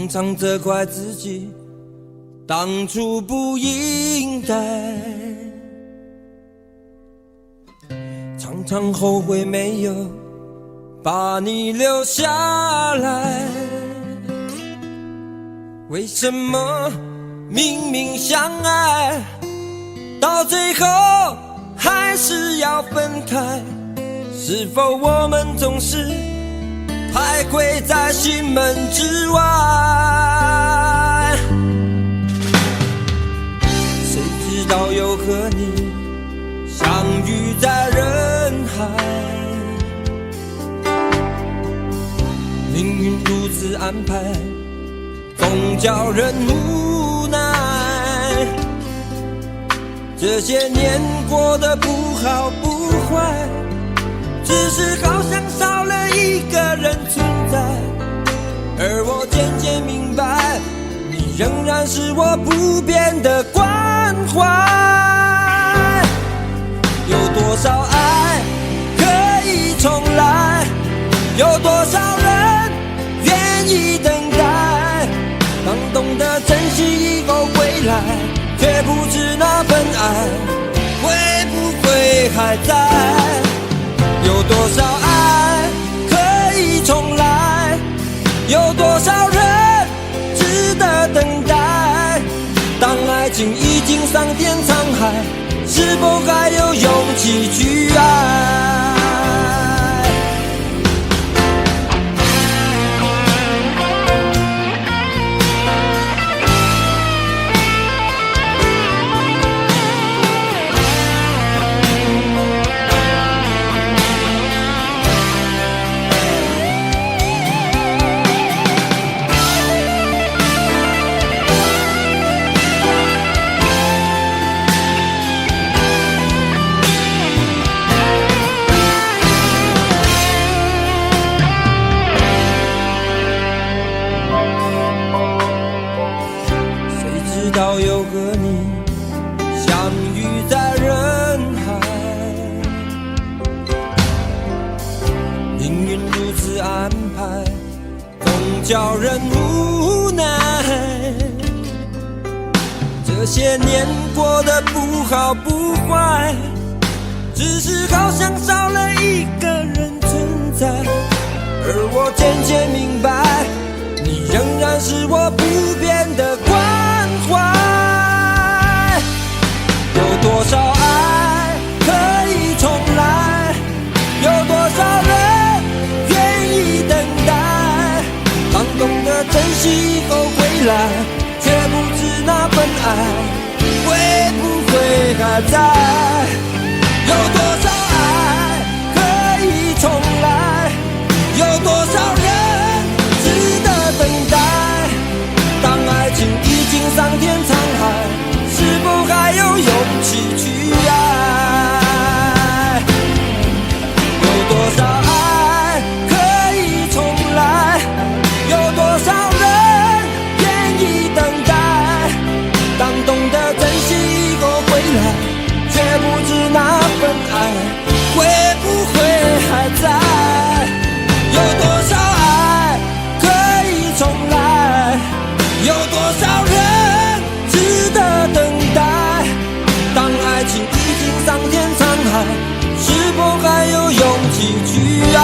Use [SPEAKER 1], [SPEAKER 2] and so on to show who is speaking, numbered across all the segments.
[SPEAKER 1] 常责怪自己当初不应该，常常后悔没有把你留下来。为什么明明相爱，到最后还是要分开？是否我们总是徘徊在心门之外？谁知道又和你相遇在人海，命运如此安排，总叫人无奈。这些年过得不好不坏，只是好像少了一个人存在。而我渐渐明白，你仍然是我不变的关怀。有多少爱可以重来，有多少人愿意等待。当懂得珍惜以后归来，却不知那份爱会不会还在。有多少爱可以重来，有多少人值得等待。当爱情已经桑田沧海，是否还有勇气去爱？又和你相遇在人海，命运如此安排，总叫人无奈。这些年过得不好不坏，只是好像少了一个人存在。而我渐渐明白，你仍然是我不变的关怀。有多少爱可以重来，有多少人愿意等待。当懂得珍惜以后归来，却不知那份爱会不会还在。有多少爱可以重来，有多少人值得等待。当爱情已经桑田沧海，是否还有勇气去爱？有多少爱可以重来，有多少人愿意等待。当懂得珍惜以后归来，却不知那份爱会不会还在。有多少爱可以重来，有多少人值得等待。当爱情已经桑田沧海，是否还有勇气去爱？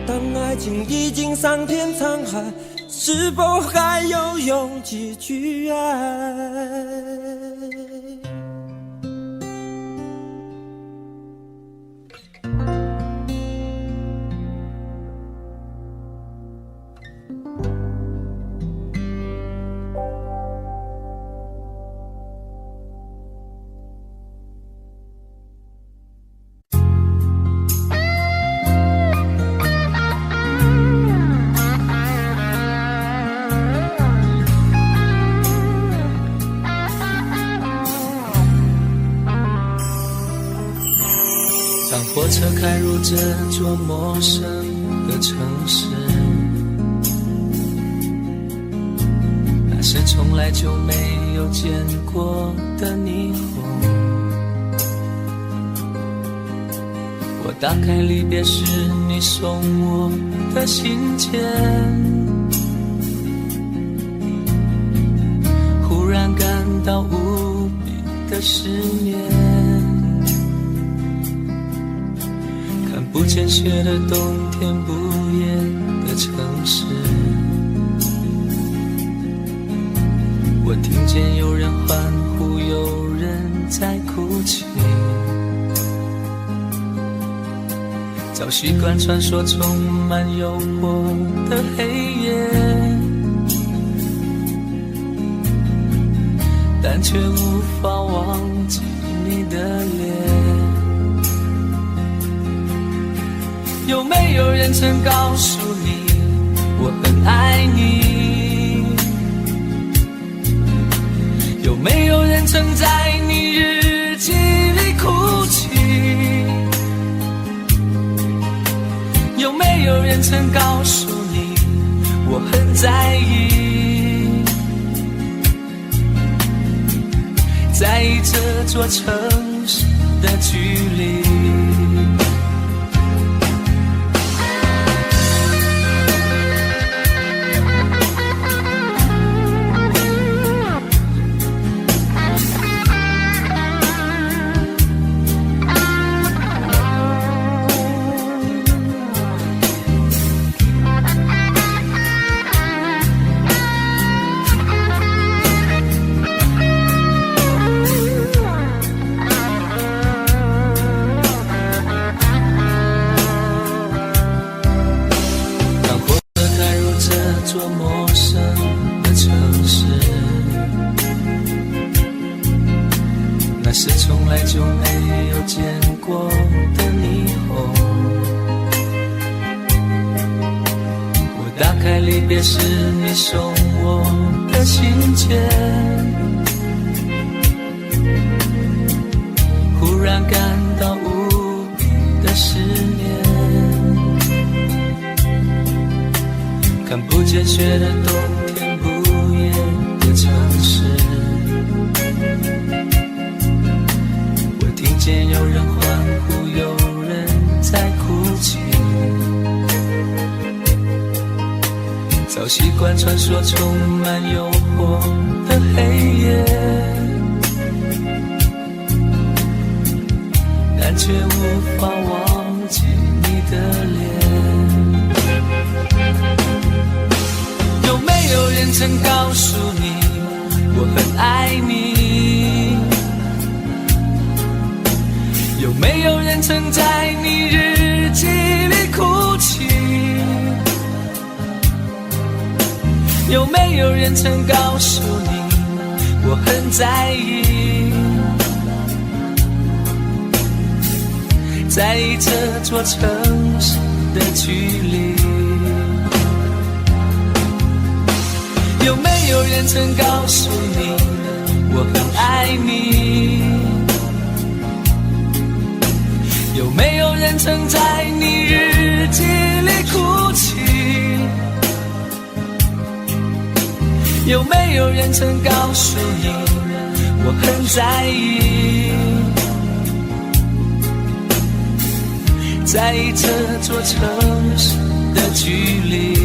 [SPEAKER 1] 当爱情已经桑田沧海，是否还有勇气去爱？
[SPEAKER 2] 火车开入这座陌生的城市，那是从来就没有见过的霓虹。我打开离别时你送我的信件，忽然感到无比的失眠，看不见雪的冬天，不夜的城市，我听见有人欢呼，有人在哭泣，早习惯传说充满诱惑的黑夜，但却无法忘记你的脸。有没有人曾告诉你我很爱你？有没有人曾在你日记里哭泣？有没有人曾告诉你我很在意？在意这座城市的距离。是从来就没有见过的霓虹，我打开离别时你送我的信件，忽然感到无比的失眠，看不见雪的冬天，不夜的城市，听见有人欢呼，有人在哭泣，早习惯传说充满诱惑的黑夜，但却无法忘记你的脸。有没有人曾告诉你我很爱你？有没有人曾在你日记里哭泣？有没有人曾告诉你我很在意？在意这座城市的距离。有没有人曾告诉你我很爱你？有没有人曾在你日记里哭泣？有没有人曾告诉你我很在意？在意这座城市的距离。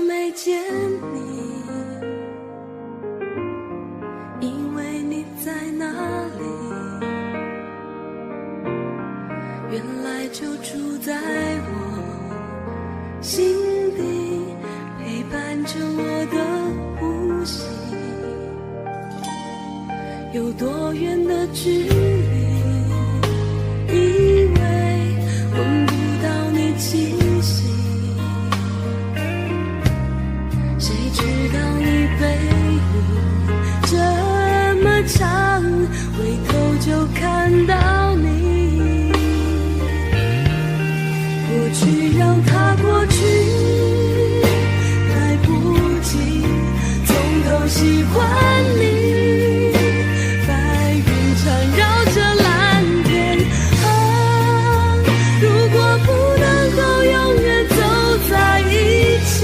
[SPEAKER 3] 没见你，因为你在哪里？原来就住在我心底，陪伴着我的呼吸。有多远的距离？以为闻不到你气息，谁知道你背影这么长，回头就看到你。过去让它过去，来不及从头喜欢你。白云缠绕着蓝天啊，如果不能够永远走在一起，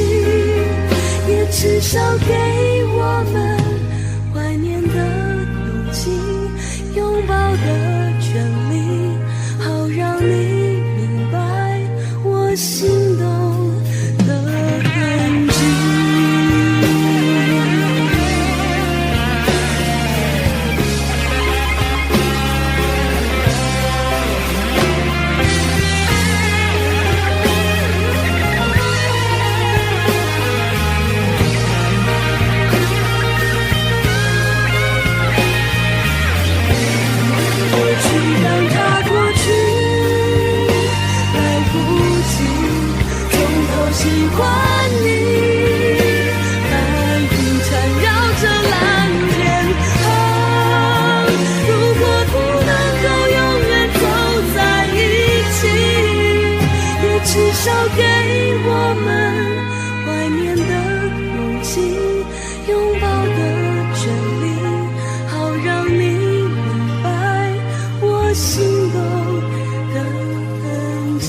[SPEAKER 3] 也至少给我们怀念的勇气，拥抱的权利，好让你明白我心动的痕迹。让它过去，来不及从头喜欢你。白云缠绕着蓝天啊，如果不能够永远走在一起，也至少给我们怀念的勇气，拥抱的权利，好让你心动的痕迹。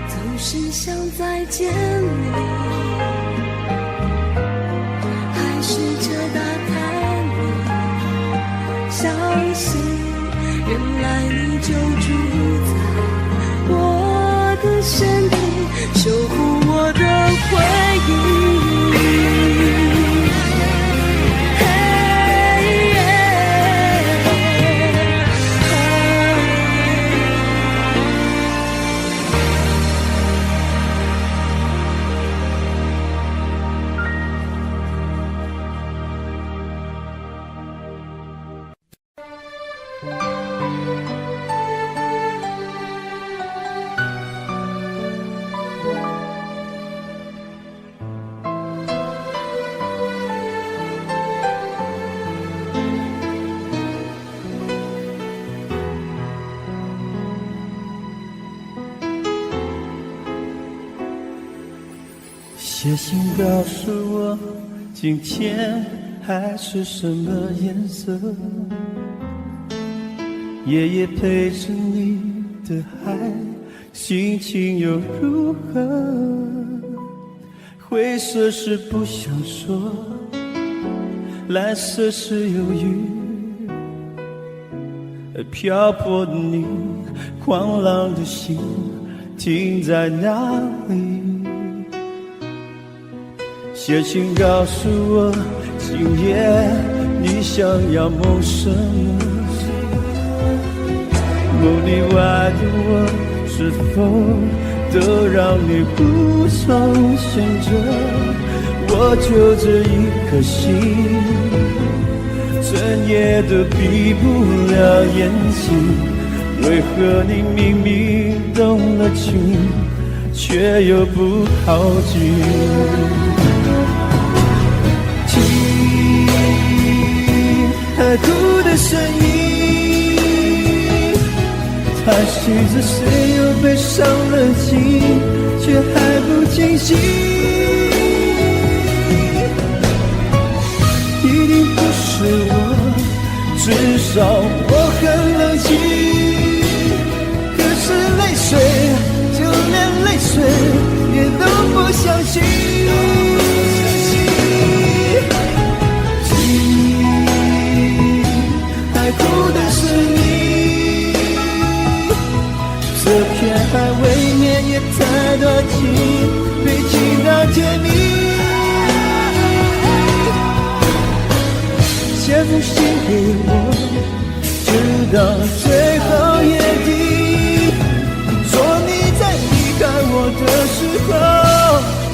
[SPEAKER 3] 总是想再见你，还试着打探你消息，原来你就住在我的身体，守护我的回忆。
[SPEAKER 4] 写信告诉我今天海是什么颜色，夜夜陪着你的海心情又如何？灰色是不想说，蓝色是犹豫，漂泊的你，狂浪的心停在哪里？写信告诉我今夜你想要梦什么，梦里外的我是否都让你不从选择？我就这一颗心，整夜都闭不了眼睛，为何你明明动了情，却又不靠近？听海哭的声音，它随着谁又被伤了心，却还不清醒。一定不是我，至少我很冷静。可是泪水，就连泪水也都不相信。海哭的是你，这片海未免也太多。情，对情到甜蜜。写封信给我，直到最后眼底，说你在离开我的时候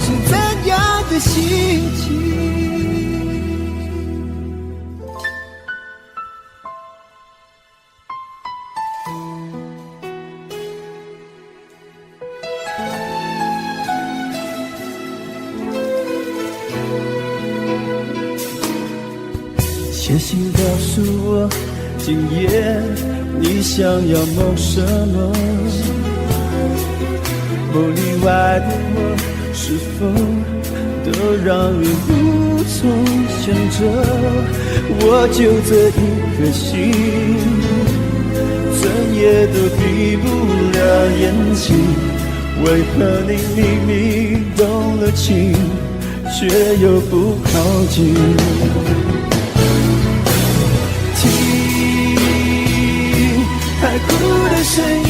[SPEAKER 4] 是怎样的心情。写信告诉我，今夜你想要梦什么？梦里外的我，是否都让人无从想着？我就这一颗心，怎也都闭不了眼睛。为何你明明动了情，却又不靠近？海哭的声音，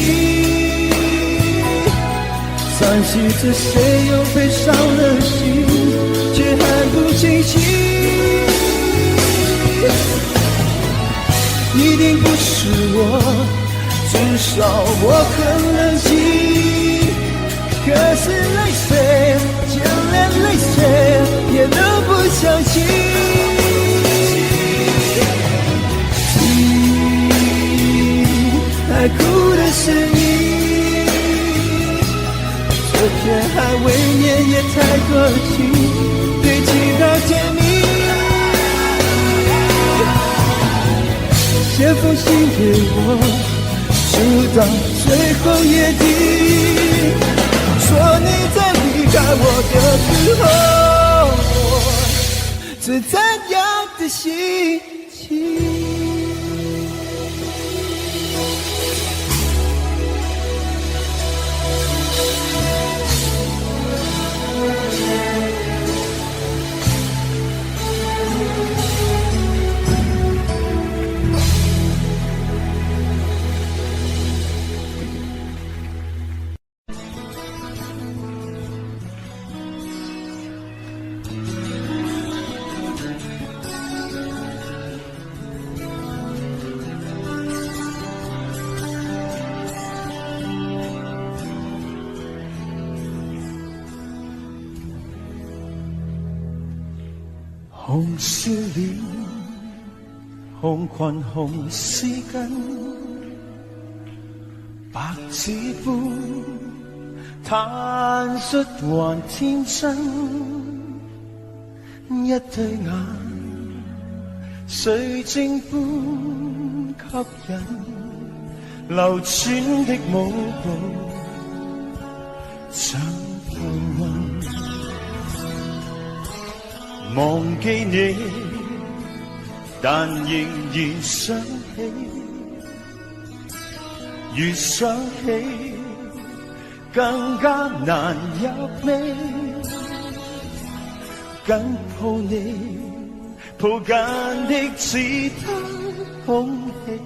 [SPEAKER 4] 叹息着谁又被伤了心，却还不清醒。一定不是我，至少我很冷静。可是泪水，就连泪水也都不相信。海哭的声音，昨天还未眠也太多情，对情到甜蜜。写封信给我，直到最后眼底，说你在离开我的时候是怎样的心情。红丝链，红裙红丝巾，白纸般坦率還天真，一對眼水晶般吸引，流轉的舞步像浮雲。忘記你，但仍然想起，越想起更加難入味。緊抱你，抱緊的只得空氣，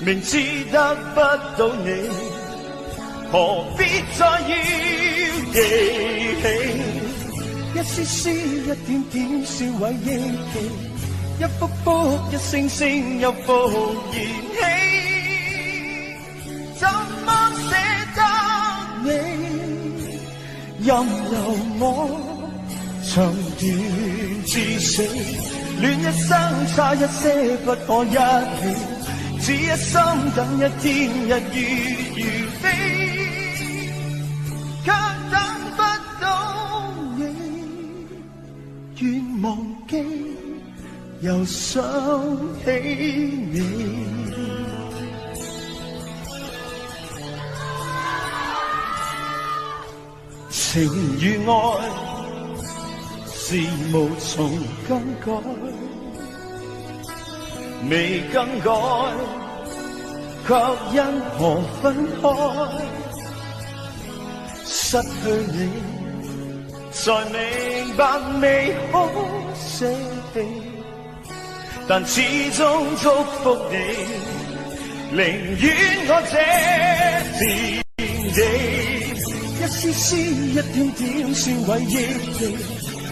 [SPEAKER 4] 明知得不到你，何必再要記起？一絲絲，一點點，燒毀憶記，一幅幅，一聲聲，又復燃起。怎麼捨得你，任由我長斷至死？戀一生差一些，不可一起，只一心等一天，日月如飛，卻等不到你。願忘記，又想起你。情與愛是無從更改，未更改，卻因何分開？失去你，才明白未可捨棄，但始終祝福你，寧願我這戰役，一絲絲，一點點，算為憶記，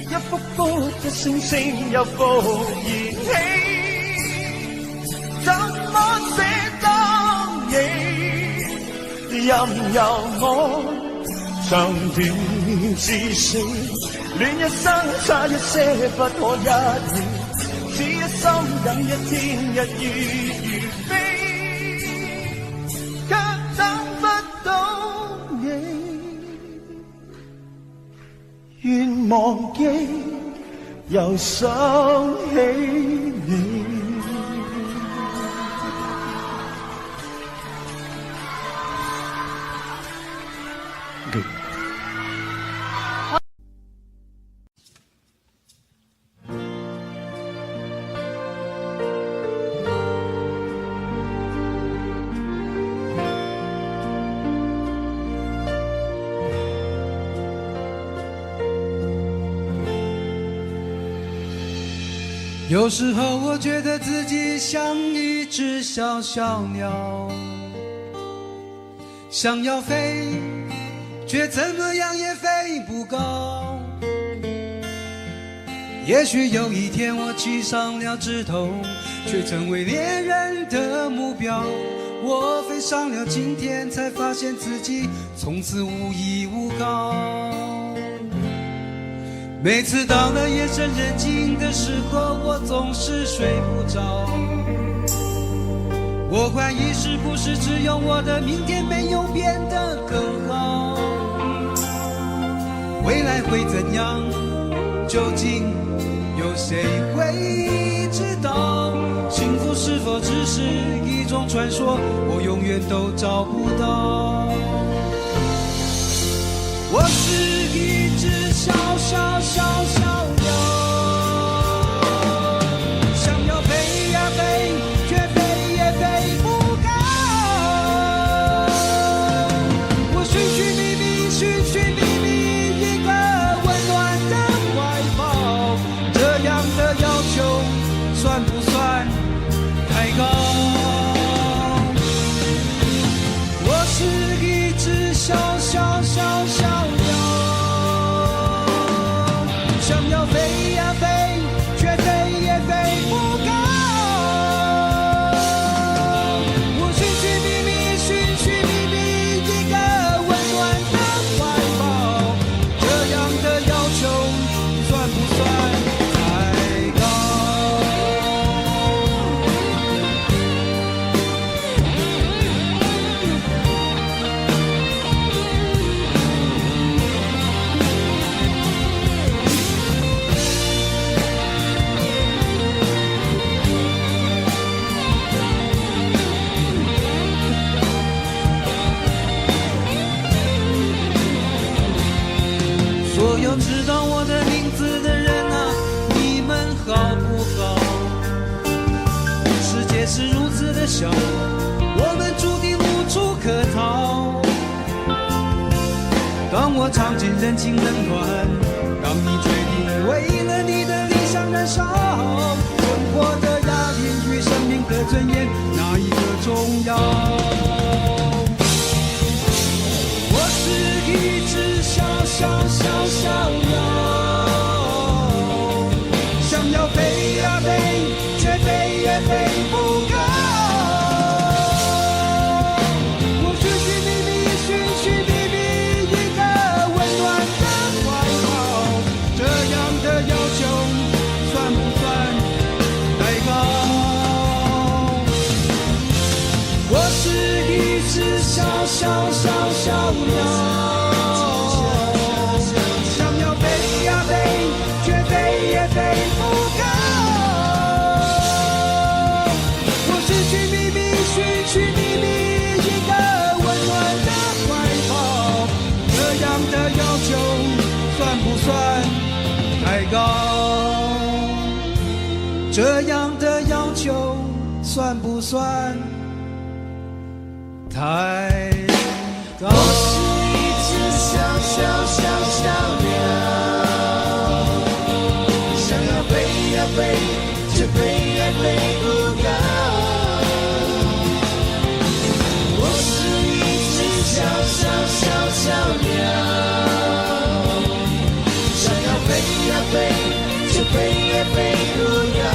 [SPEAKER 4] 一幅幅的星星又復燃起，怎麼捨得你？任由我長短至死，戀一生差一些不可一秒，只一心等一天日月如飛，卻等不到你。願忘記，又想起你。
[SPEAKER 5] 有时候我觉得自己像一只小小鸟，想要飞，却怎么样也飞不高。也许有一天我栖上了枝头，却成为猎人的目标。我飞上了青天，才发现自己从此无依无靠。每次到了夜深人静的时候，我总是睡不着。我怀疑是不是只有我的明天没有变得更好？未来会怎样？究竟有谁会知道？幸福是否只是一种传说？我永远都找不到。我是一只小小小小鸟，想要飞呀飞，却飞也飞不高。我寻寻觅觅，寻寻觅觅一个温暖的怀抱，这样的要求算不算太高？我是一只小小小小鸟，想要飞呀飞，却飞也飞不高。我寻寻觅觅，寻寻觅觅一个温暖的怀抱，这样的要求算不算太高？所有知道我的名字的人啊，你们好不好？世界是如此的小，我们注定无处可逃。当我尝尽人情冷暖，当你决定为了你的理想燃烧，生活的压力与生命的尊严，哪一个重要？我是一只小小小小鸟，想要飞呀飞，却飞也飞不高。我寻寻觅觅，寻寻觅觅一个温暖的怀抱，这样的要求算不算太高？我是一只小小小小鸟，想要飞呀飞，却飞也飞不高。我寻寻觅觅，寻寻觅觅一个温暖的怀抱，这样的要求算不算太高？这样的要求算不算太高？我是一只小小小小鸟，想要飞呀飞，却飞也飞不高。我是一只小小小小鸟。
[SPEAKER 3] 飞也飞不远。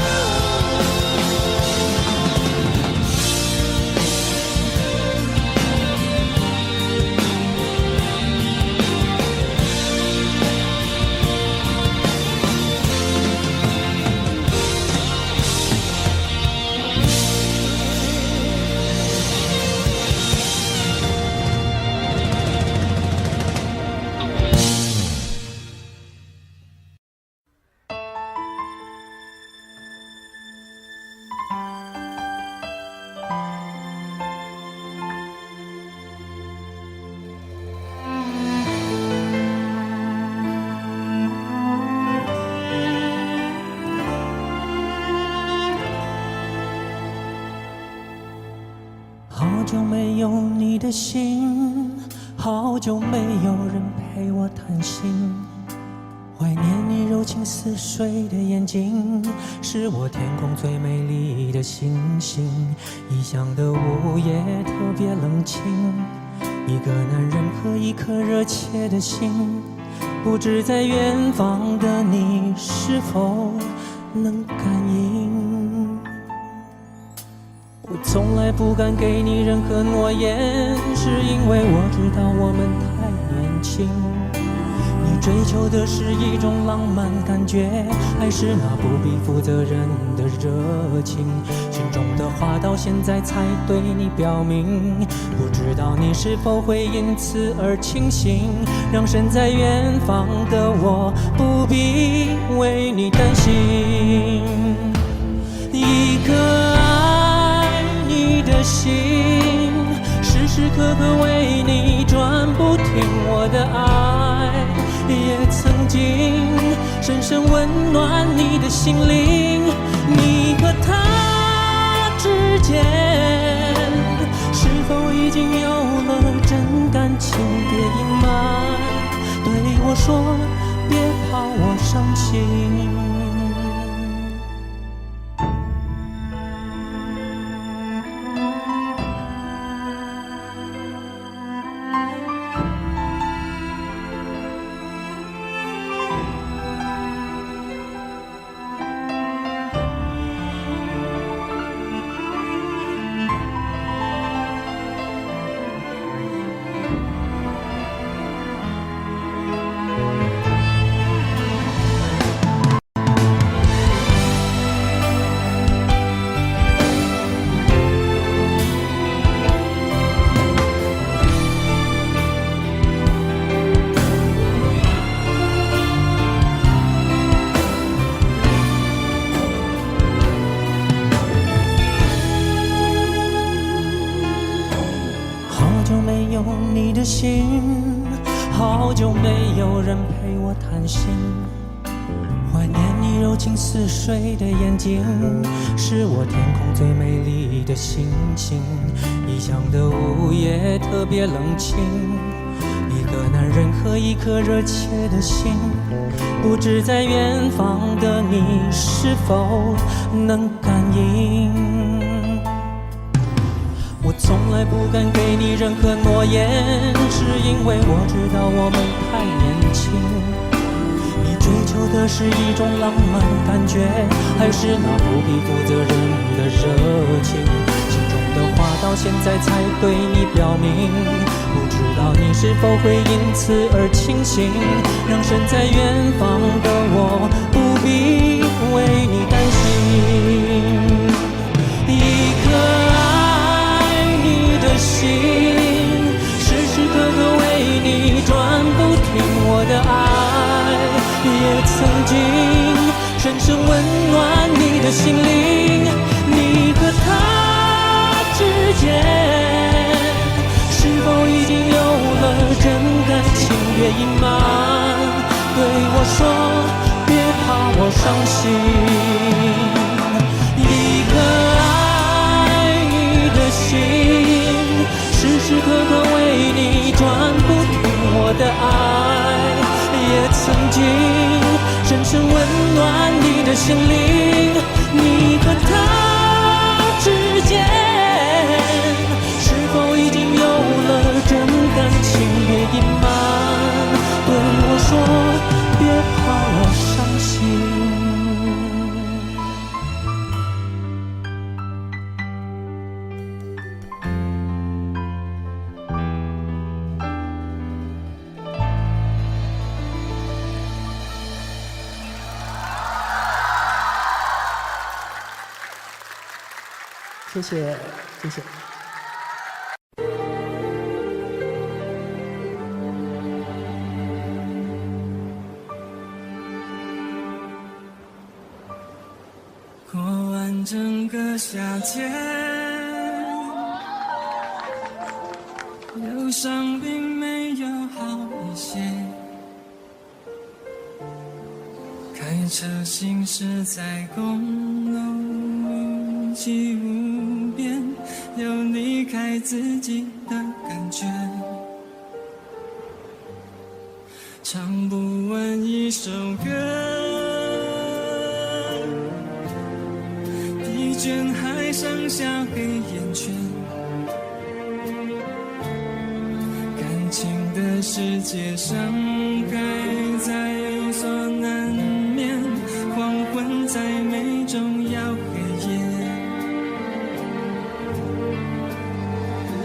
[SPEAKER 2] 好久没有你的心，好久没有人陪我谈心。怀念你柔情似水的眼睛，是我天空最美丽的星星。异乡的午夜特别冷清，一个男人和一颗热切的心，不知在远方的你是否能感应。我从来不敢给你任何诺言，是因为我知道我们太年轻。你追求的是一种浪漫感觉，还是那不必负责任的热情？心中的话到现在才对你表明，不知道你是否会因此而清醒，让身在远方的我不必为你担心。一颗的心时时刻刻为你转不停，我的爱也曾经深深温暖你的心灵。你和他之间是否已经有了真感情？别隐瞒，对我说，别怕我伤心。心，好久没有人陪我谈心。怀念你柔情似水的眼睛，是我天空最美丽的星星。异乡的午夜特别冷清，一个男人和一颗热切的心，不知在远方的你是否能感应。我从来不敢给你任何诺言，是因为我知道我们太年轻。你追求的是一种浪漫感觉，还是那不必负责任的热情？心中的话到现在才对你表明，不知道你是否会因此而清醒，让身在远方的我不必为你担心。一颗心时时刻刻为你转不停，我的爱也曾经深深温暖你的心灵。你和他之间是否已经有了真感情？别隐瞒，对我说，别怕我伤心。一颗爱你的心时时刻刻为你转不停，我的爱也曾经深深温暖你的心灵。你和他之间是否已经有了真感情？别隐瞒，对我说，别怕我伤心。谢谢，谢谢。
[SPEAKER 6] 过完整个夏天，忧伤并没有好一些。开车行驶在公路，云气无边，有离开自己的感觉。唱不完一首歌，疲倦还剩下黑眼圈。感情的世界上，该在所难免，黄昏再美终要黑夜。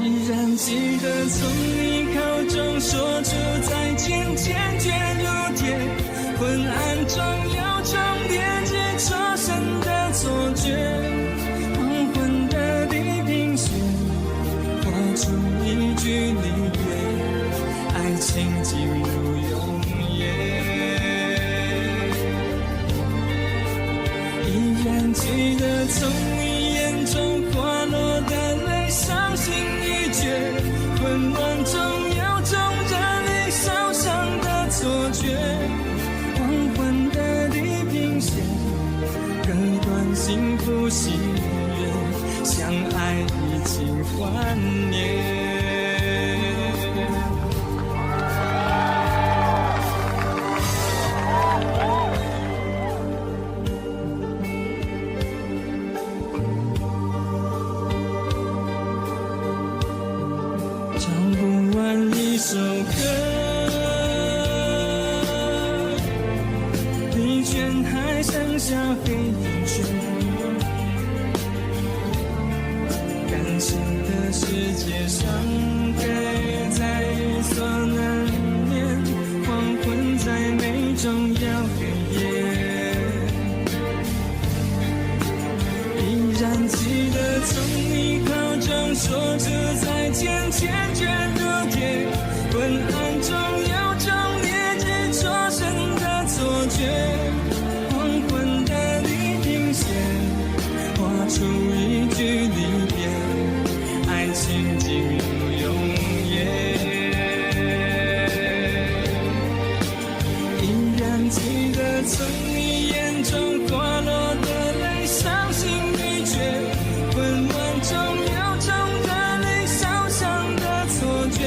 [SPEAKER 6] 依然记得从你口中说出再见，坚决如铁，昏暗中有重叠，执着深的错觉。黄昏的地平线，画出一句离别，爱情进入永夜。依然记得从你眼中滑落的泪，伤心欲绝，混乱中有种热泪烧伤的错觉。黄昏的地平线，割断幸福喜悦，相爱已经幻灭。唱不完一首歌，疲倦还剩下黑眼圈。感情的世界上，该在所难免，黄昏再美终要黑夜。依然记得从你口中说出再见，坚决如铁，昏暗中有种烈日灼身的错觉。黄昏的地平线，画出一句离别，爱情进入永夜。依然记得从你眼中滑落的泪，伤心欲绝，混乱中有种热泪烧伤的错觉。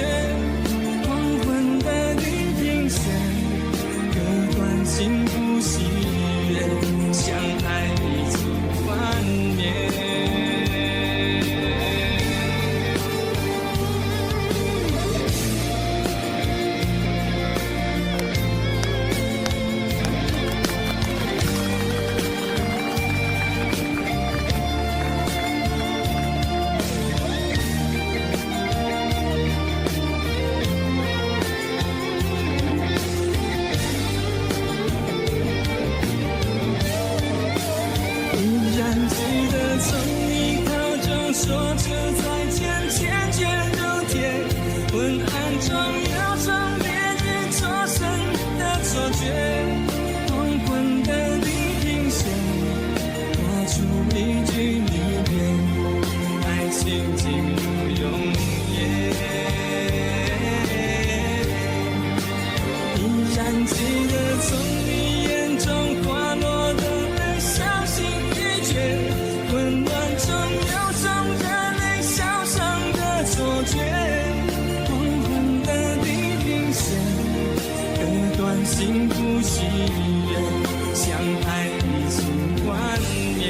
[SPEAKER 6] 黄昏的地平线，割断幸福喜悦，相爱已经幻灭。依然记得从你口中说出再见，坚决如铁，昏暗中有种烈日灼身的错觉。黄昏的地平线，画出一句离别，爱情进入永夜。依然记得从你眼中滑落的泪，伤心欲绝，混乱中有种热泪烧伤的错觉。黄昏的地平线，割断幸福喜悦，相爱已经幻灭。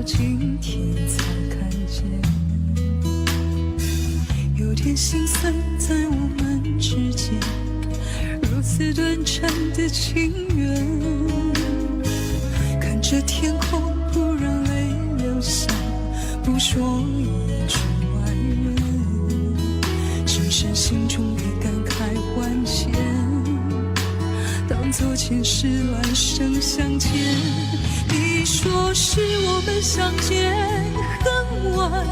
[SPEAKER 3] 今天才看见，有点心酸在我们之间，如此短暂的情缘。看着天空，不让泪流下，不说一句晚安，只剩心中的感慨万千，当作前世来生相欠。你说是我们相见很晚，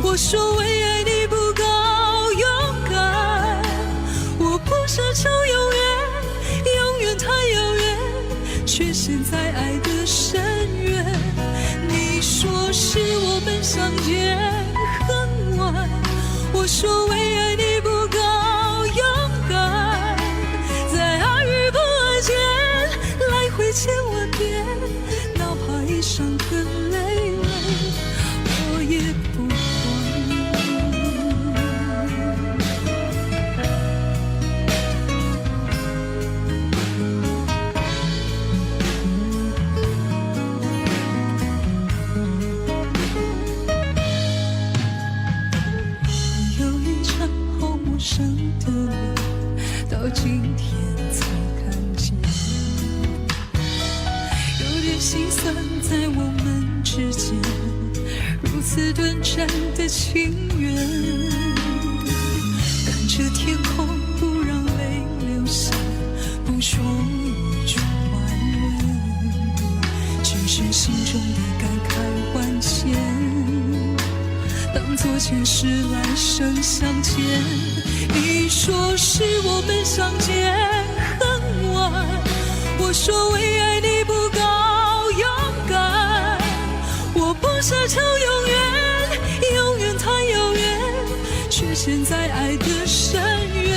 [SPEAKER 3] 我说为爱你不够勇敢，我不奢求永远，永远太遥远，却陷在爱的深渊。你说是我们相见很晚，我说为爱你不够勇敢，在爱与不爱间来回千万遍，哪怕一伤痕累累，我也不管。有一张好陌生的脸，到今天才看见，有点心酸在我们之间，如此短暂的情缘。看着天空，不让泪流下，不说一句晚安，只剩心中的感慨万千，当作前世来生相欠。你说是我们相见很晚，我说为爱你不够勇敢，我不奢求永远，永远太遥远，却陷在爱的深渊。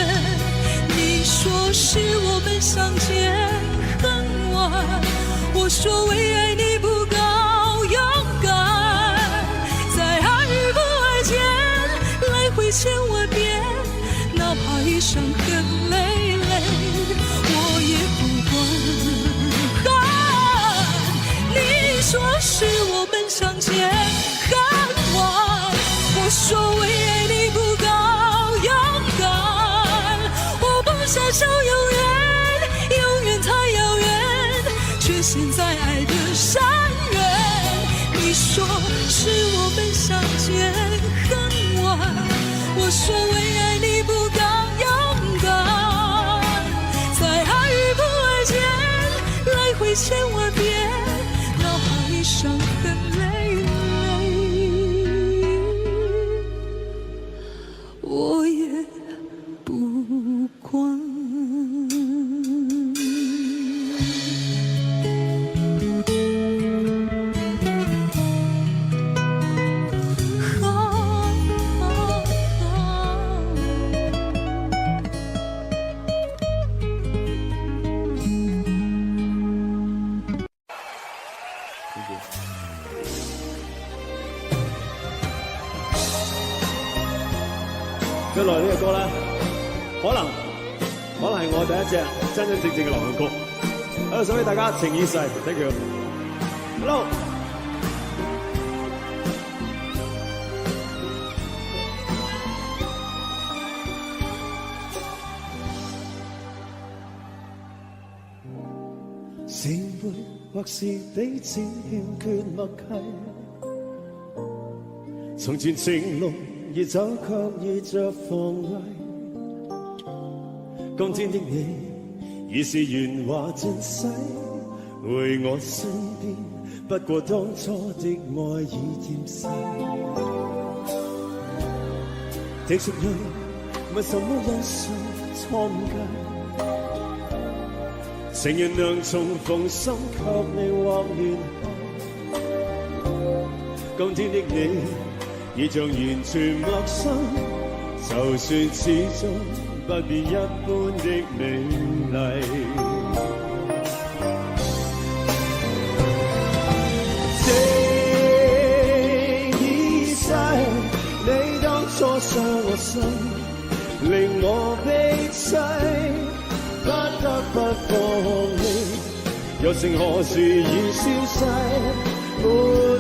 [SPEAKER 3] 你说是我们相见很晚，我说为爱你不够勇敢，在爱与不爱间来回千万遍，哪怕一伤痕累累，我也不管。你说是我们相见很晚，我说为爱你不够勇敢，我不奢求永远，永远太遥远，却陷在爱的深渊。你说是我们相见很晚，我说为爱你不够勇敢，在爱与不爱间来回千万遍，哪怕一伤痕累累，我也不管。
[SPEAKER 4] 接落嚟呢個歌咧，可能係我第一隻真真正正嘅流行曲，喺度送俾大家情已逝 ，thank you。Hello。
[SPEAKER 7] 是會或是彼此欠缺默契，從前情濃熱酒卻意着防衛，今天的你已是圓滑盡洗，回我身邊，不過當初的愛已厭世，的屬於沒什麼因素錯誤，情願能重逢心給你或聯繫，今天的你已像完全陌生，就算始終不變一般的美麗。情已逝，你當初傷我心，令我悲凄。不得不放棄，友情何時已消逝，沒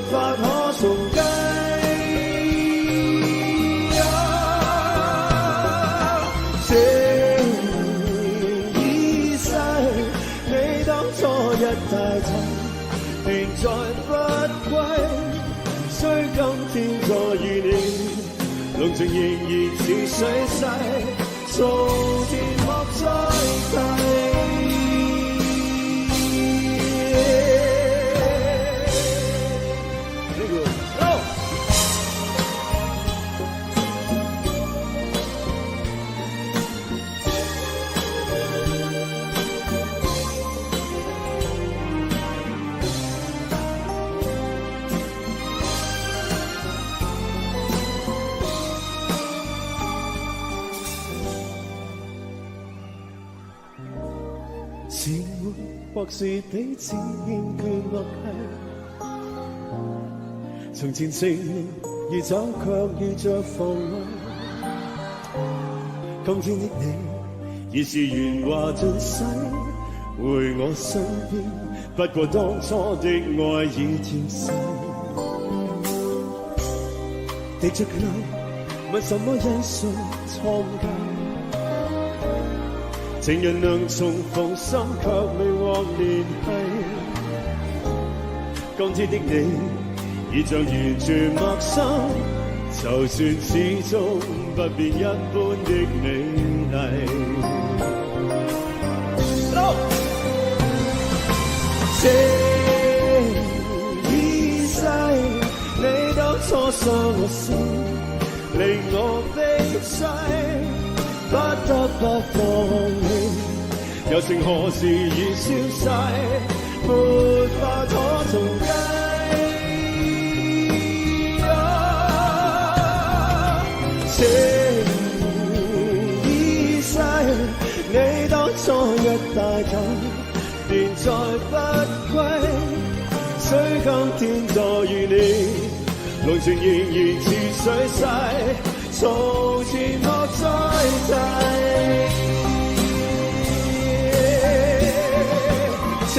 [SPEAKER 7] 法可情仍然似水逝，從前莫再提。是我，或是彼此欠缺默契。從前承諾要走，卻遇着妨礙。今天的你，已是圓滑盡洗，回我身邊，不過當初的愛已漸逝。滴着淚，問什麼因素錯解？情人能重逢，心卻未獲聯繫。今天的你，已像完全陌生，就算始終不變一般的美麗。這已逝，你當初傷我心，令我悲凄。不得不放棄，友情何時已消逝，沒法可重計。情已逝，你當初一大堆，便再不歸。雖今天再遇你，濃情仍然似水逝。從前莫再提，情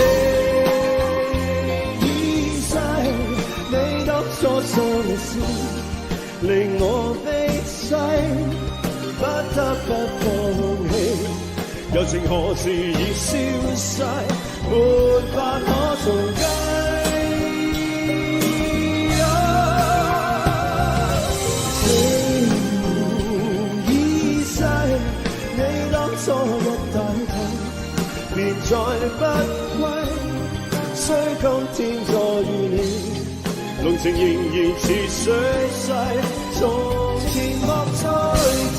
[SPEAKER 7] 已逝，你當初傷我心，令我悲凄，不得不放棄，友情何時已消逝，沒法可重計。初一大肚，便再不歸。雖今天再遇你，濃情仍然似水逝，從前莫再提。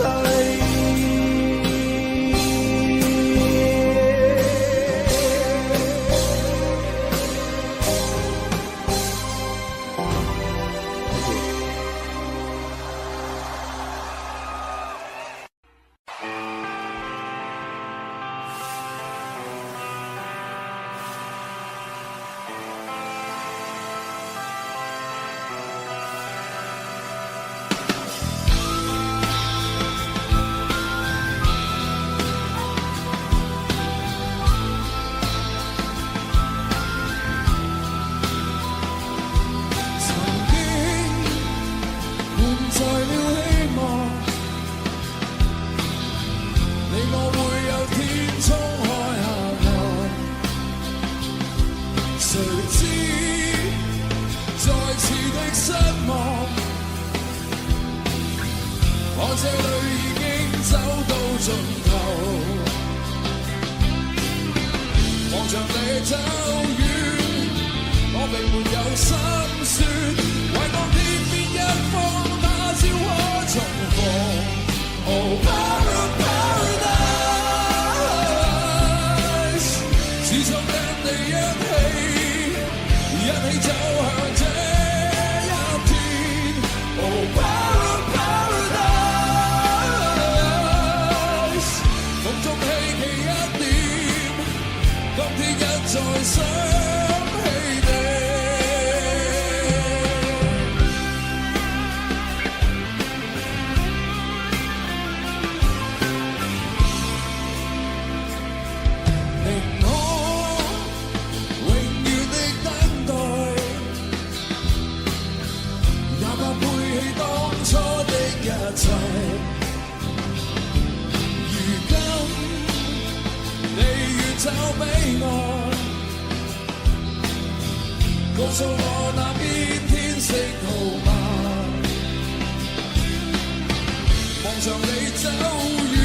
[SPEAKER 6] 長你走遠，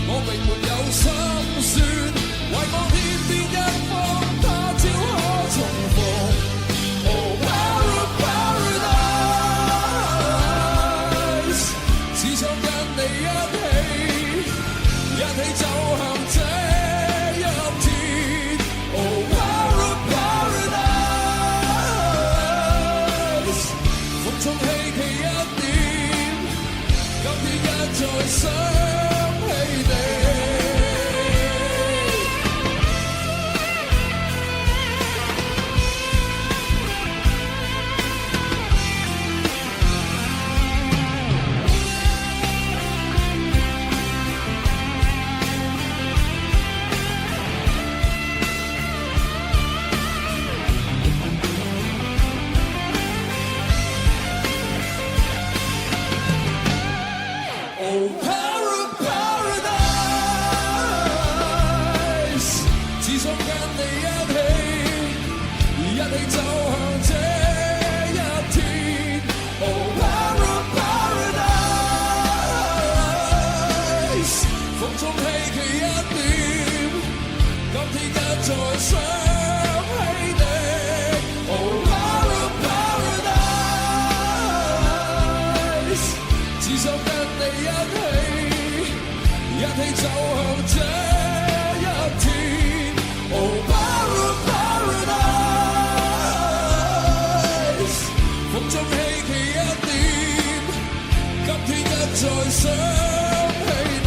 [SPEAKER 6] 我並沒有心酸，為我天邊一方，他朝可重逢。Oh paradise， 只想跟你一起走向這一天。Oh paradise， 風中希冀一點，今天一再想起你。Oh paradise， 只想跟你一起走向這一天。Oh paradise， 風中希冀一點，今天一再想起你。Oh paradise， 只想跟你一起走向這一天。Oh paradise， 風中希冀一點，今天一再想起你。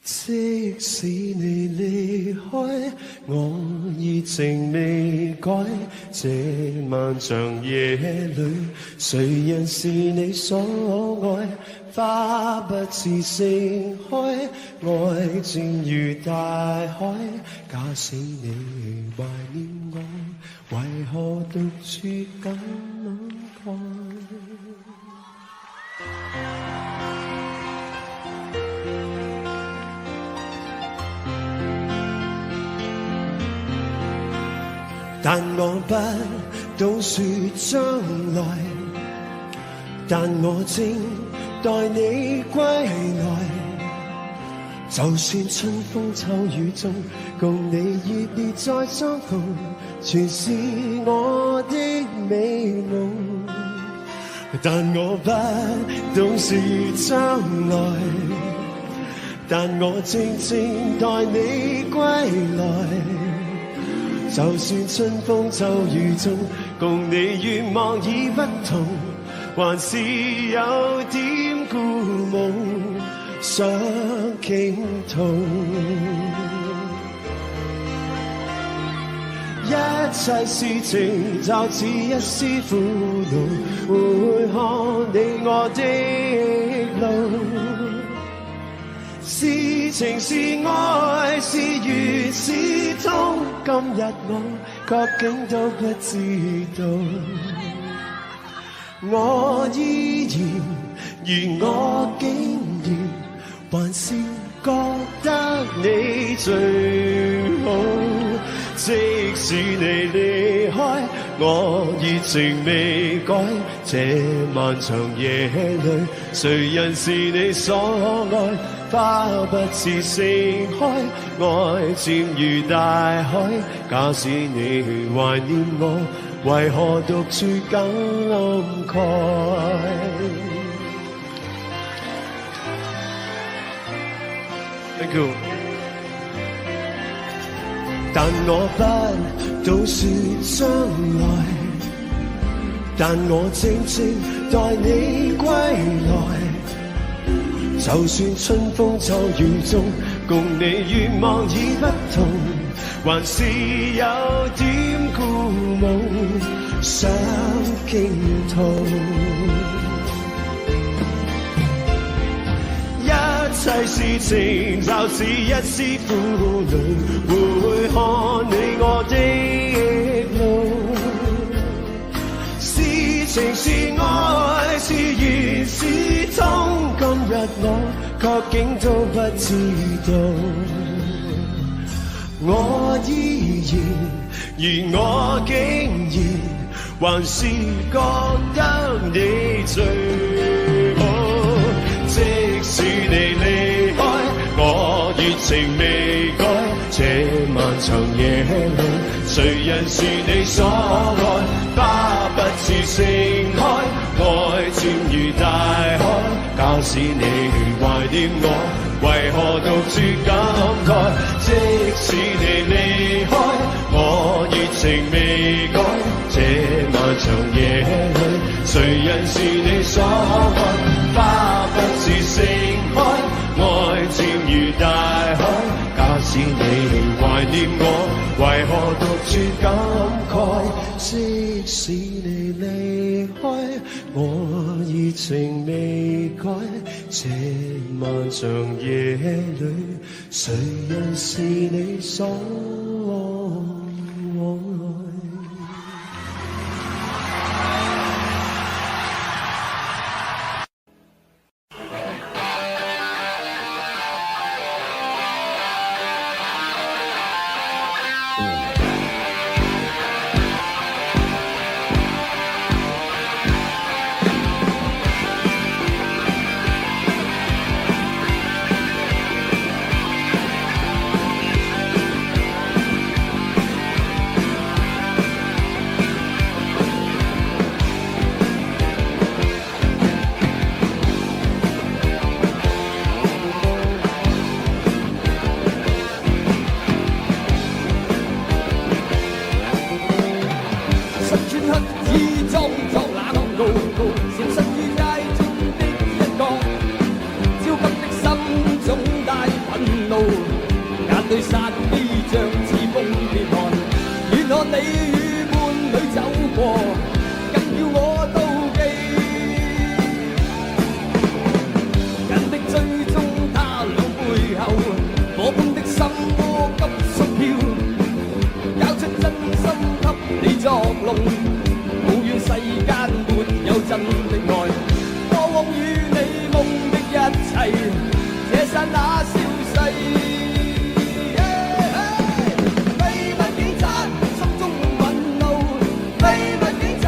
[SPEAKER 7] 即使你離開，我熱情未改。這漫長夜裏，誰人是你所愛？花不似盛開，愛漸如大海。假使你懷念我，為何獨處感慨？但我不懂說將來，但我正待你歸來。就算春風秋雨中，共你熱烈再相逢，全是我的美夢。但我不懂說將來，但我正待你歸來。就算春風秋雨中，共你願望已不同，還是有點故夢想傾吐。一切事情就似一絲苦惱，回看你我的路。是情是愛是緣是痛，今日我究竟都不知道。我依然，而我竟然還是覺得你最好。即使你離開，我熱情未改，這漫長夜裏，誰人是你所愛？花不似盛開，愛漸如大海。假使你懷念我，為何獨處感慨？Thank you。但我不到說將來，但我靜靜待你歸來。就算春風秋雨中，共你願望已不同，還是有點故夢想傾吐。一切事情就是一絲苦惱，會看你我的路。是情是愛是緣是痛，今日我確竟都不知道。我依然，而我竟然還是覺得你最好。即使你離開，我熱情未改。這漫長夜裏，誰人是你所愛？花不似盛開，愛漸如大海。假使你懷念我，為何獨處感慨？即使你離開，我熱情未改。這漫長夜裏，誰人是你所愛？花不似盛開，愛漸如大海。假使你懷念我，為何獨處感慨？即使你離開，我熱情未改。這漫長夜裏，誰人是你所愛？
[SPEAKER 8] 秘密警察，心中憤怒，秘密警察。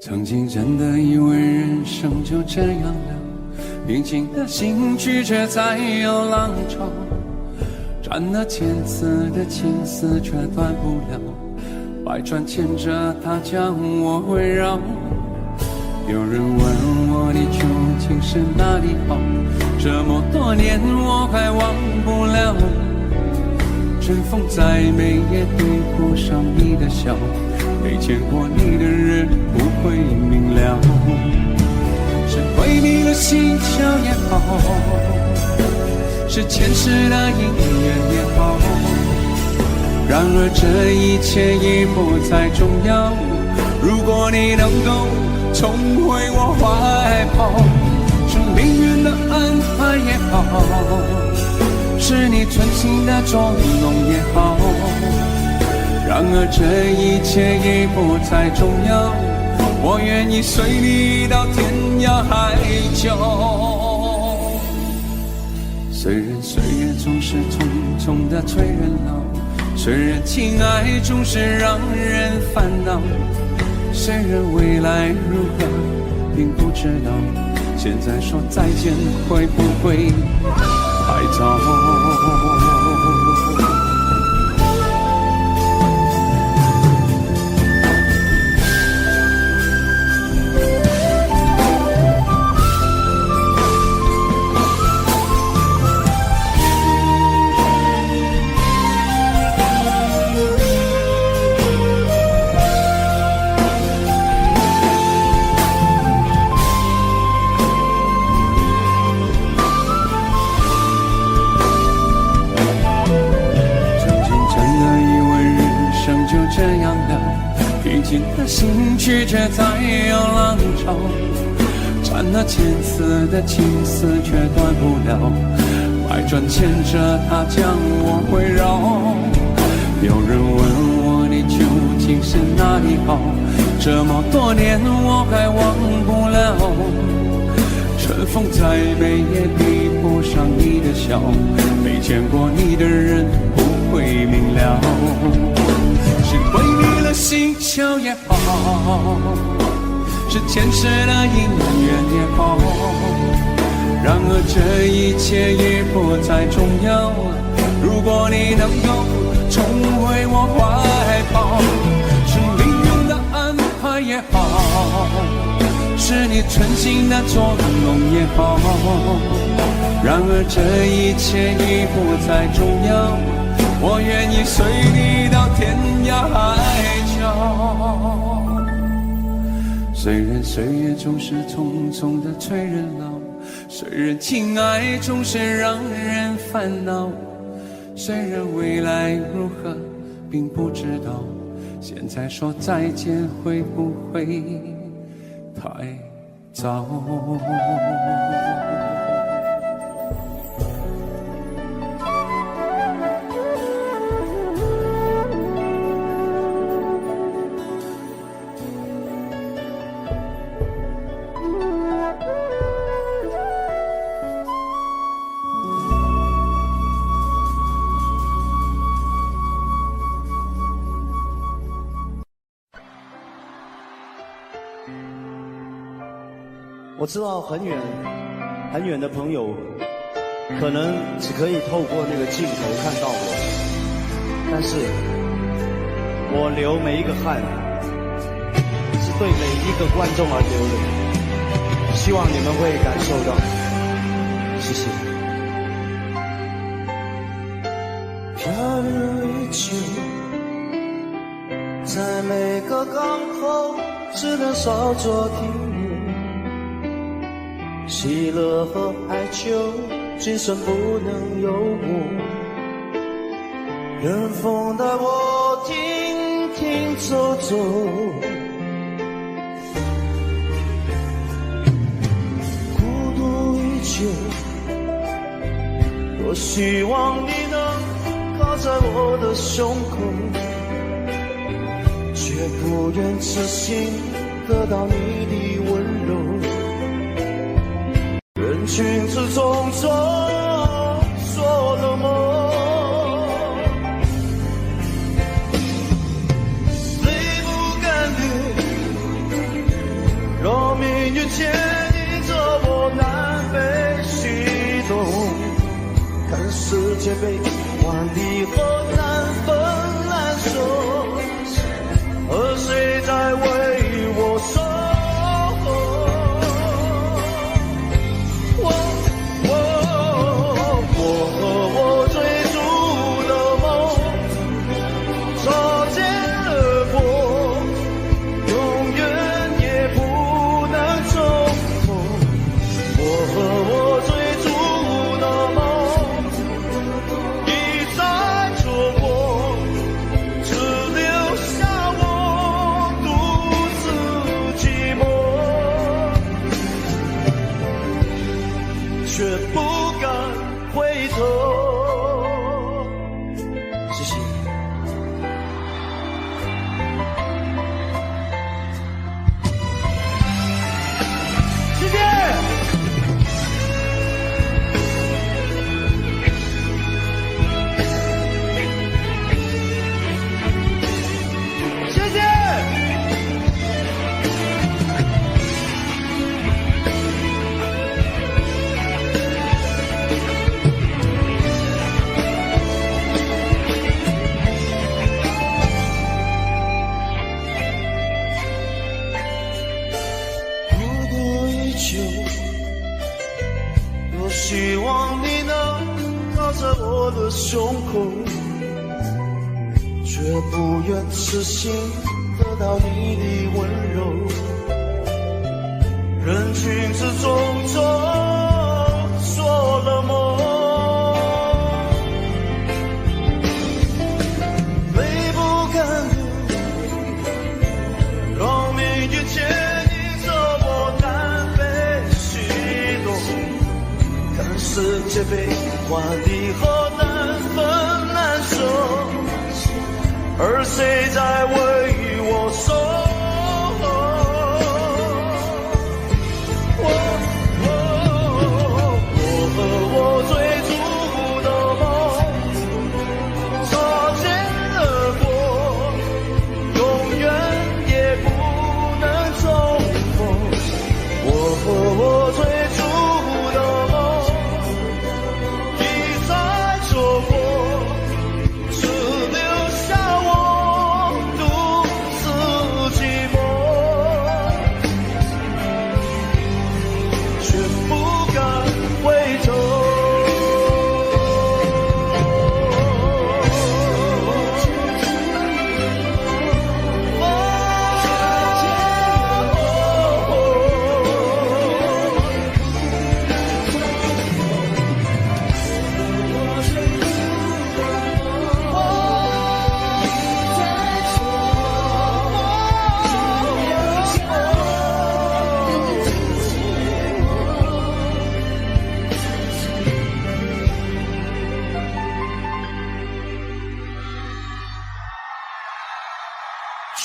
[SPEAKER 8] 曾经真的以为人生就这样了，平静的心拒绝再有浪潮，斩了千次的情丝却断不了，百转牵着它将我围绕。有人问我你究竟是哪里好，这么多年我还忘不了，春风再美也对不上你的笑，没见过你的人不会明了，是鬼迷了心窍也好，是前世的因缘也好，然而这一切已不再重要，如果你能够重回我怀抱，是命运的安排也好，是你存心的捉弄也好，然而这一切已不再重要，我愿意随你到天涯海角。虽然岁月总是匆匆的催人老，虽然情爱总是让人烦恼，虽然未来如何并不知道，现在说再见会不会太早？这样的平静的心拒绝再有浪潮，斩了千次的情丝却断不了，百转牵着它将我围绕。有人问我你究竟是哪里好，这么多年我还忘不了，春风再美也比不上你的笑，没见过你的人不会明了，是鬼迷了心窍也好，是前世的因缘也好，然而这一切已不再重要，如果你能够重回我怀抱，是命运的安排也好，是你存心的捉弄也好，然而这一切已不再重要，我愿意随你到天涯海角。虽然岁月总是匆匆的催人老，虽然情爱总是让人烦恼，虽然未来如何并不知道，现在说再见会不会太早？
[SPEAKER 9] 我知道很远很远的朋友可能只可以透过那个镜头看到我，但是我流每一个汗是对每一个观众而流的，希望你们会感受到，谢谢。
[SPEAKER 10] 飘如雨季，在每个港口只能稍作停留，喜乐和哀求今生不能有我，任风带我停停走走，孤独依旧，多希望你能靠在我的胸口，却不愿痴心得到你的温柔，人群之中做了梦，泪不干裂，
[SPEAKER 7] 命运牵引着我南北西东，看世界被万里河难分难舍，而谁在为我守？却不敢回头。谢谢。谢谢。谢谢。多希望你能靠在我的胸口，却不愿痴心得到你的温柔。人群之中做了梦，泪不甘流，让命运牵引着我南北西东，看世界被万里河难分难舍，而谁在为我守？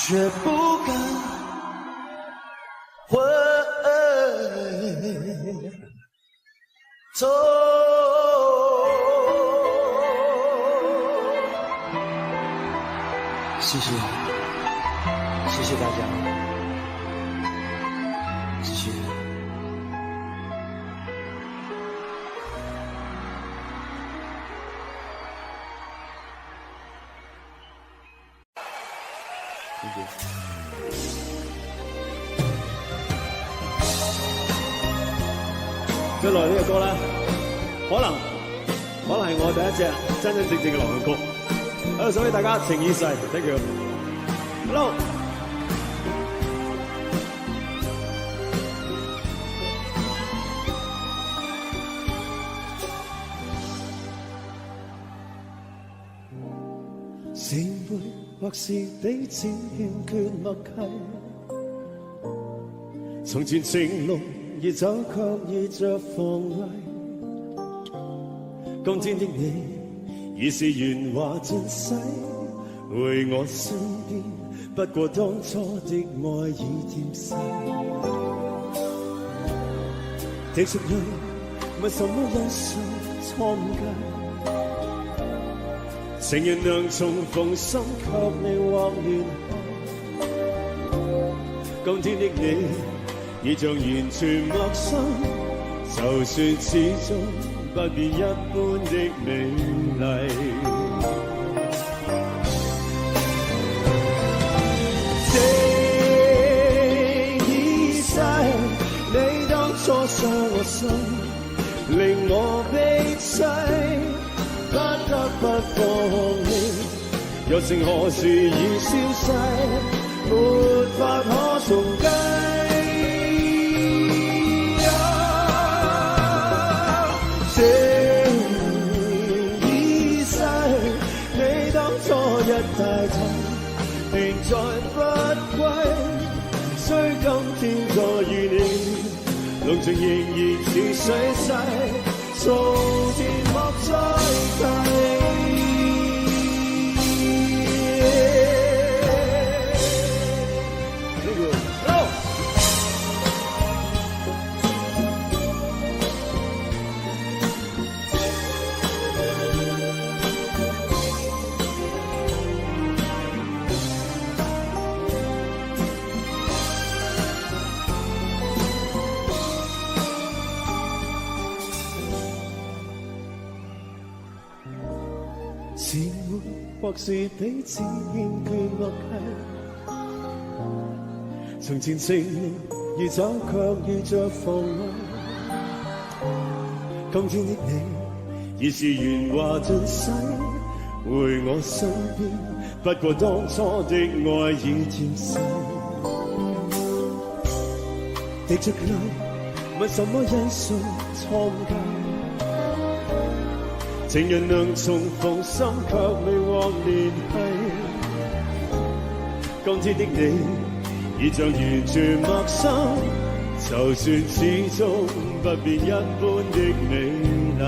[SPEAKER 7] 却不敢回头。谢谢，谢谢大家，谢谢。接落嚟呢個歌咧，可能係我第一隻真真正正嘅流行曲，喺度送俾大家，情意世 ，thank you。Hello。聖杯或是彼此欠缺默契，從前情濃熱酒卻意着放麗，今天的你已是圓滑盡洗，回我身邊不過當初的愛已漸逝，的屬於沒什麼因素錯誤解。情人能重逢心給你畫聯繫，今天的你已像完全陌生，就算始終不變一般的美麗。這已逝，你當初傷我心，令我悲凄，不得不放棄。又剩何時已消逝，沒法可重計。這已逝，你當初一帶走，便再不歸。雖今天再遇你，濃情仍然似水逝，從前莫再提。是沒或是彼此欠缺默契，從前承諾要走卻遇着妨礙，今天的你已是圓滑盡洗，回我身邊，不過當初的愛已漸逝，滴着淚問什麼因素創界，情人能重逢，心卻未獲聯繫。今天的你已像完全陌生，就算始終不變一般的美麗。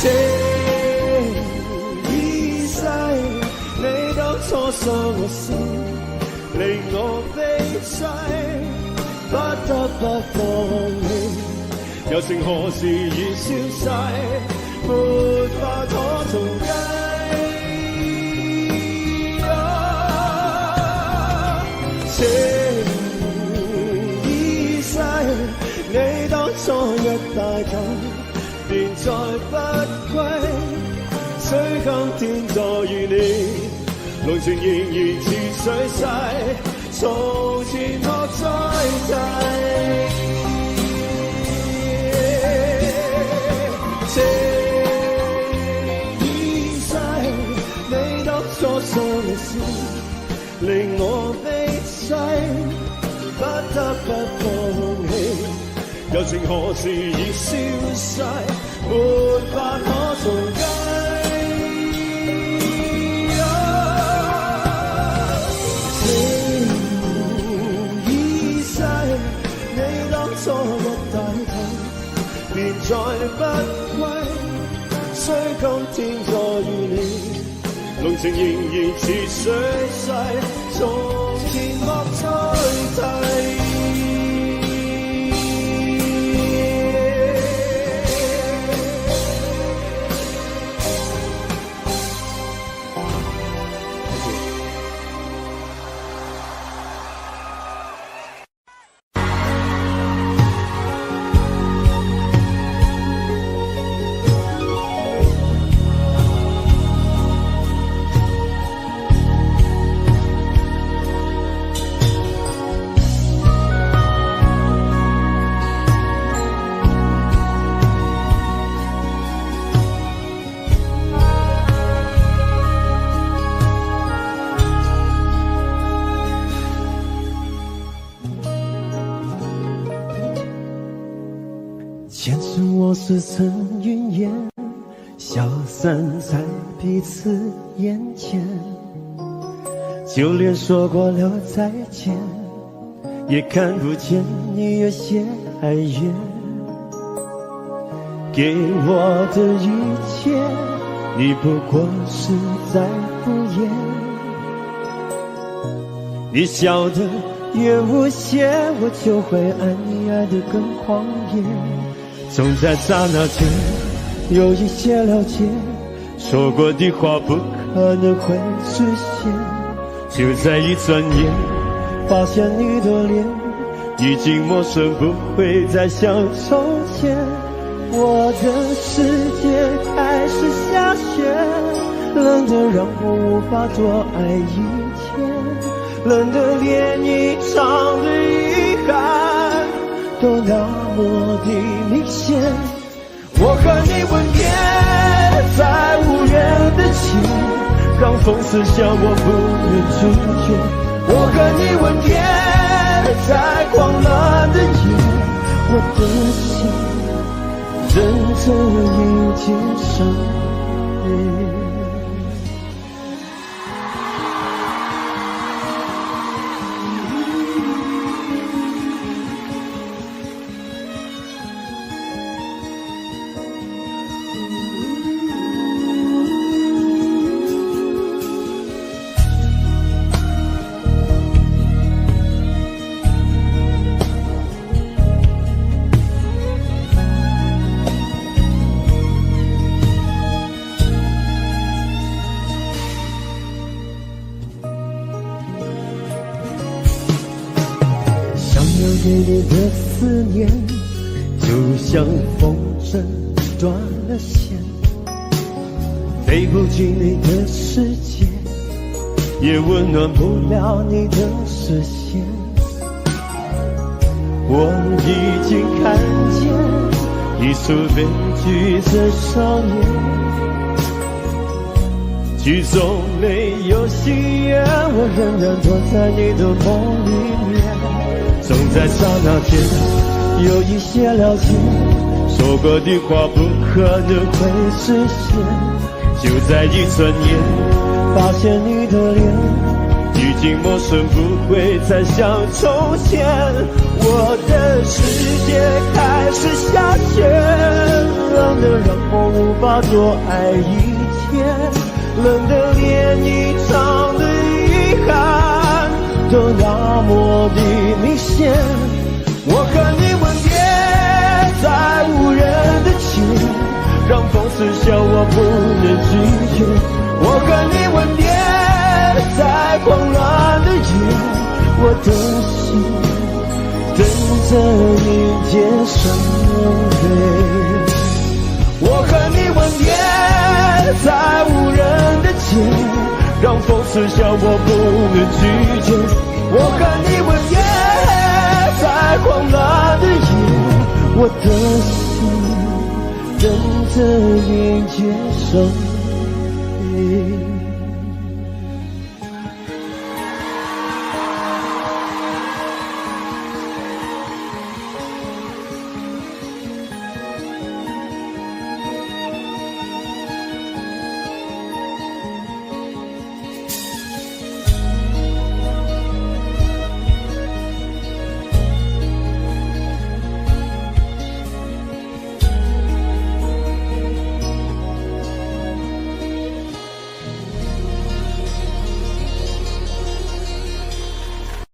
[SPEAKER 7] 這已逝，你當初傷我心，令我悲凄。不得不放棄，又剩何時已消逝，沒法可重計。這已逝，你當初一帶走，便再不歸。雖今天再遇你，濃情仍然似水逝。從前莫再提，這已逝，你當初傷我心，令我悲凄，不得不放棄，又剩何時已消逝，沒法可重計。初一帶頭，便再不歸。雖今天再遇你，濃情仍然似水逝，從前莫再提。
[SPEAKER 10] 前世我似曾云烟，消散在彼此眼前，就连说过了再见，也看不见你有些哀怨。给我的一切，你不过是在敷衍。你笑得越无邪，我就会爱你爱得更狂野。总在刹那间有一些了解，说过的话不可能会实现，
[SPEAKER 7] 就在一转眼，发现你的脸已经陌生，不会再像从前。我的世界开始下雪，冷得让我无法多爱一天，冷得连一场的遗憾都那么的明显。我和你吻别在无人的街，让风刺笑我不能拒绝。我和你吻别在狂乱的夜，我的心真正迎接伤悲。对你的思念就像风筝断了线，飞不进你的世界，也温暖不了你的视线。我已经看见一出悲剧的少年，剧中没有喜悦，我仍然躲在你的梦里面。总在刹那间有一些了解，说过的话不可能会实现。就在一转眼，发现你的脸已经陌生，不会再像从前。我的世界开始下雪，冷得让我无法多爱一天，冷得连一场的遗憾都那么的明显。我和你吻别在无人的街，让风刺笑我不能拒绝。我和你吻别在狂乱的夜，我的心等着迎接伤悲。我和你吻别在无人的街，让风刺笑我不能拒绝。我和你吻别在狂乱的夜，我的心等着迎接生命。